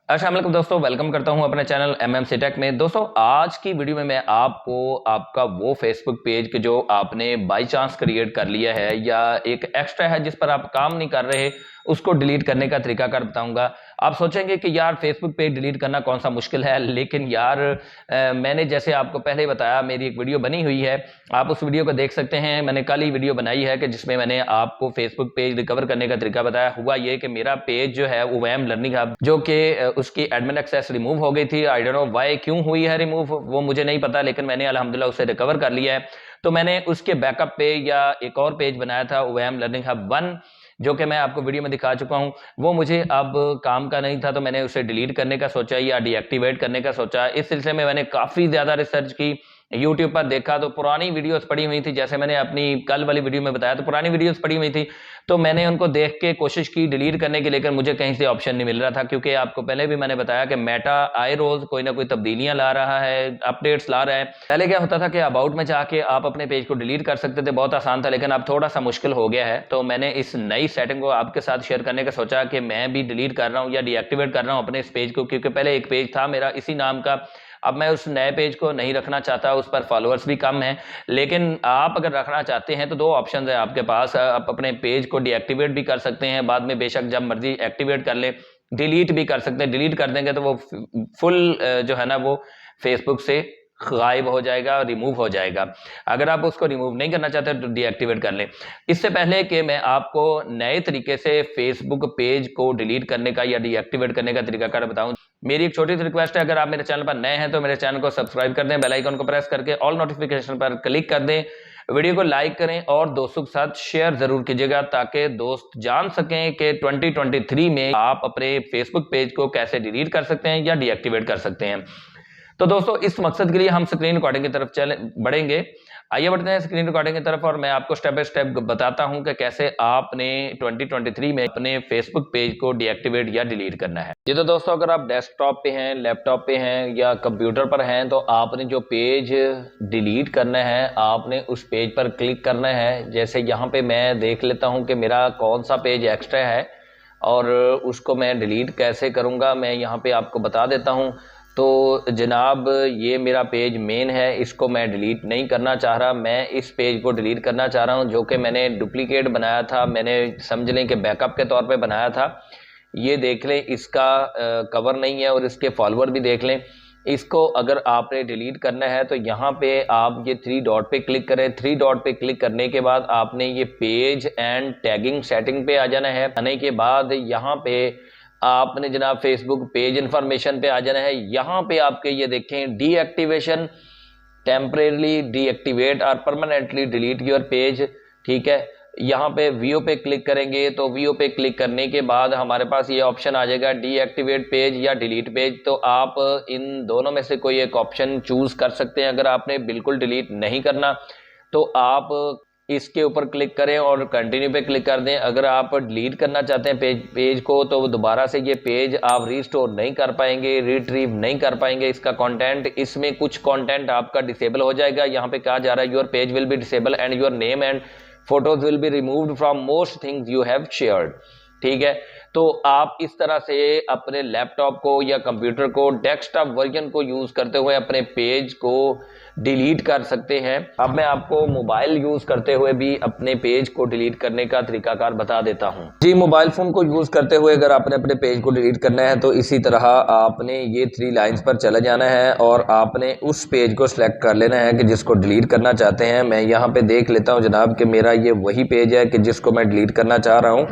अस्सलाम वालेकुम दोस्तों, वेलकम करता हूं अपने चैनल एमएमसी टेक में। दोस्तों आज की वीडियो में मैं आपको आपका वो फेसबुक पेज के जो आपने बाय चांस क्रिएट कर लिया है या एक एक्स्ट्रा है जिस पर आप काम नहीं कर रहे, उसको डिलीट करने का तरीकाकार बताऊंगा। आप सोचेंगे कि यार फेसबुक पेज डिलीट करना कौन सा मुश्किल है, लेकिन यार मैंने जैसे आपको पहले ही बताया, मेरी एक वीडियो बनी हुई है, आप उस वीडियो को देख सकते हैं। मैंने कल ही वीडियो बनाई है कि जिसमें मैंने आपको फेसबुक पेज रिकवर करने का तरीका बताया। हुआ ये कि मेरा पेज जो है UVM लर्निंग हब, जो कि उसकी एडमिन एक्सेस रिमूव हो गई थी। आई डोंट नो व्हाई, क्यों हुई है रिमूव वो मुझे नहीं पता, लेकिन मैंने अल्हम्दुलिल्लाह उसे रिकवर कर लिया है। तो मैंने उसके बैकअप पे या एक और पेज बनाया था UVM लर्निंग हब 1, जो कि मैं आपको वीडियो में दिखा चुका हूं। वो मुझे अब काम का नहीं था, तो मैंने उसे डिलीट करने का सोचा या डीएक्टिवेट करने का सोचा। इस सिलसिले में मैंने काफी ज्यादा रिसर्च की, यूट्यूब पर देखा, तो पुरानी वीडियोस पड़ी हुई थी, जैसे मैंने अपनी कल वाली वीडियो में बताया, तो पुरानी वीडियोस पड़ी हुई थी। तो मैंने उनको देख के कोशिश की डिलीट करने की, लेकिन मुझे कहीं से ऑप्शन नहीं मिल रहा था, क्योंकि आपको पहले भी मैंने बताया कि मेटा आए रोज कोई ना कोई तब्दीलियां ला रहा है, अपडेट्स ला रहा है। पहले क्या होता था कि अबाउट में जाके आप अपने पेज को डिलीट कर सकते थे, बहुत आसान था, लेकिन अब थोड़ा सा मुश्किल हो गया है। तो मैंने इस नई सेटिंग को आपके साथ शेयर करने का सोचा कि मैं भी डिलीट कर रहा हूँ या डीएक्टिवेट कर रहा हूँ अपने इस पेज को, क्योंकि पहले एक पेज था मेरा इसी नाम का। अब मैं उस नए पेज को नहीं रखना चाहता, उस पर फॉलोअर्स भी कम हैं। लेकिन आप अगर रखना चाहते हैं तो दो ऑप्शन है आपके पास। आप अपने पेज को डीएक्टिवेट भी कर सकते हैं, बाद में बेशक जब मर्जी एक्टिवेट कर ले। डिलीट भी कर सकते हैं, डिलीट कर देंगे तो वो फुल जो है ना वो फेसबुक से गायब हो जाएगा, रिमूव हो जाएगा। अगर आप उसको रिमूव नहीं करना चाहते तो डीएक्टिवेट कर लें। इससे पहले कि मैं आपको नए तरीके से फेसबुक पेज को डिलीट करने का या डीएक्टिवेट करने का तरीकाकार बताऊं, मेरी एक छोटी सी रिक्वेस्ट है। अगर आप मेरे चैनल पर नए हैं तो मेरे चैनल को सब्सक्राइब कर दें, बेल आइकन को प्रेस करके ऑल नोटिफिकेशन पर क्लिक कर दें, वीडियो को लाइक करें और दोस्तों के साथ शेयर जरूर कीजिएगा, ताकि दोस्त जान सकें कि 2023 में आप अपने फेसबुक पेज को कैसे डिलीट कर सकते हैं या डीएक्टिवेट कर सकते हैं। तो दोस्तों इस मकसद के लिए हम स्क्रीन रिकॉर्डिंग की तरफ बढ़ेंगे। आइए बढ़ते हैं स्क्रीन रिकॉर्डिंग की तरफ, और मैं आपको स्टेप बाय स्टेप बताता हूं कि कैसे आपने 2023 में अपने फेसबुक पेज को डीएक्टिवेट या डिलीट करना है। ये तो दोस्तों अगर आप डेस्कटॉप पे हैं, लैपटॉप पे हैं या कंप्यूटर पर हैं, तो आपने जो पेज डिलीट करना है आपने उस पेज पर क्लिक करना है। जैसे यहाँ पे मैं देख लेता हूँ कि मेरा कौन सा पेज एक्स्ट्रा है और उसको मैं डिलीट कैसे करूँगा, मैं यहाँ पे आपको बता देता हूँ। तो जनाब ये मेरा पेज मेन है, इसको मैं डिलीट नहीं करना चाह रहा, मैं इस पेज को डिलीट करना चाह रहा हूँ, जो कि मैंने डुप्लीकेट बनाया था, मैंने समझ लें कि बैकअप के तौर पे बनाया था। ये देख लें, इसका कवर नहीं है और इसके फॉलोअर भी देख लें। इसको अगर आपने डिलीट करना है तो यहाँ पे आप ये 3 डॉट पे क्लिक करें। 3 डॉट पे क्लिक करने के बाद आपने ये पेज एंड टैगिंग सेटिंग पे आ जाना है। आने के बाद यहाँ पे आपने जनाब फेसबुक पेज इंफॉर्मेशन पे आ जाना है। यहाँ पे आपके ये देखें डीएक्टिवेशन, टेम्परेली डीएक्टिवेट और परमानेंटली डिलीट योर पेज, ठीक है। यहाँ पे वीओ पे क्लिक करेंगे तो वीओ पे क्लिक करने के बाद हमारे पास ये ऑप्शन आ जाएगा डीएक्टिवेट पेज या डिलीट पेज। तो आप इन दोनों में से कोई एक ऑप्शन चूज कर सकते हैं। अगर आपने बिल्कुल डिलीट नहीं करना तो आप इसके ऊपर क्लिक करें और कंटिन्यू पे क्लिक कर दें। अगर आप डिलीट करना चाहते हैं पेज को, तो दोबारा से ये पेज आप रीस्टोर नहीं कर पाएंगे, रिट्रीव नहीं कर पाएंगे इसका कंटेंट। इसमें कुछ कंटेंट आपका डिसेबल हो जाएगा। यहाँ पे कहा जा रहा है your page will be disable and your name and photos will be removed from most things you have shared, ठीक है। तो आप इस तरह से अपने लैपटॉप को या कंप्यूटर को डेस्कटॉप वर्जन को यूज करते हुए अपने पेज को डिलीट कर सकते हैं। अब मैं आपको मोबाइल यूज करते हुए भी अपने पेज को डिलीट करने का तरीकाकार बता देता हूं। जी, मोबाइल फोन को यूज करते हुए अगर आपने अपने पेज को डिलीट करना है तो इसी तरह आपने ये 3 लाइंस पर चले जाना है और आपने उस पेज को सिलेक्ट कर लेना है कि जिसको डिलीट करना चाहते हैं। मैं यहाँ पे देख लेता हूँ जनाब कि मेरा ये वही पेज है कि जिसको मैं डिलीट करना चाह रहा हूँ।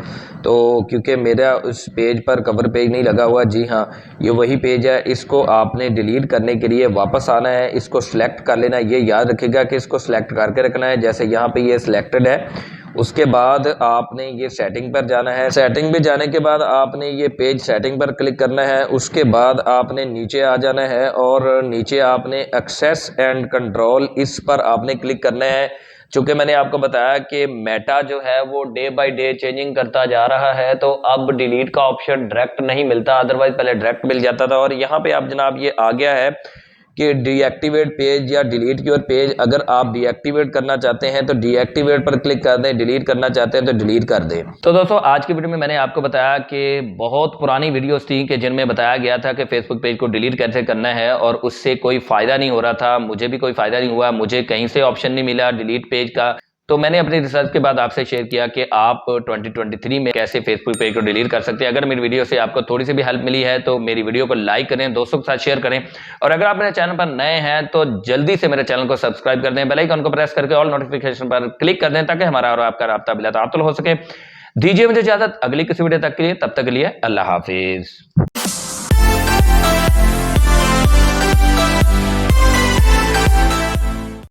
तो क्योंकि मेरा उस पेज पर कवर पेज नहीं लगा हुआ, जी हाँ ये वही पेज है। इसको आपने डिलीट करने के लिए वापस आना है, इसको सिलेक्ट कर लेना है। ये याद रखिएगा कि इसको सिलेक्ट करके रखना है। जैसे यहाँ पे ये सिलेक्टेड है, उसके बाद आपने ये सेटिंग पर जाना है। सेटिंग पे जाने के बाद आपने ये पेज सेटिंग पर क्लिक करना है। उसके बाद आपने नीचे आ जाना है और नीचे आपने एक्सेस एंड कंट्रोल, इस पर आपने क्लिक करना है। चूंकि मैंने आपको बताया कि मेटा जो है वो डे बाय डे चेंजिंग करता जा रहा है, तो अब डिलीट का ऑप्शन डायरेक्ट नहीं मिलता, अदरवाइज पहले डायरेक्ट मिल जाता था। और यहाँ पे आप जनाब ये आ गया है कि डीएक्टिवेट पेज या डिलीट योर पेज। अगर आप डीएक्टिवेट करना चाहते हैं तो डीएक्टिवेट पर क्लिक कर दें, डिलीट करना चाहते हैं तो डिलीट कर दें। तो दोस्तों आज की वीडियो में मैंने आपको बताया कि बहुत पुरानी वीडियोस थी कि जिनमें बताया गया था कि फेसबुक पेज को डिलीट कैसे करना है और उससे कोई फायदा नहीं हो रहा था, मुझे भी कोई फायदा नहीं हुआ, मुझे कहीं से ऑप्शन नहीं मिला डिलीट पेज का। तो मैंने अपनी रिसर्च के बाद आपसे शेयर किया कि आप 2023 में कैसे फेसबुक पेज को डिलीट कर सकते हैं। अगर मेरी वीडियो से आपको थोड़ी सी भी हेल्प मिली है तो मेरी वीडियो को लाइक करें, दोस्तों के साथ शेयर करें, और अगर आप मेरे चैनल पर नए हैं तो जल्दी से मेरे चैनल को सब्सक्राइब कर दें, बेल आइकन को प्रेस करके ऑल नोटिफिकेशन पर क्लिक कर दें ताकि हमारा और आपका राब्ता बिलातातुल हो सके। दीजिए मुझे इजाजत अगली किसी वीडियो तक के लिए, तब तक के लिए अल्लाह हाफिज।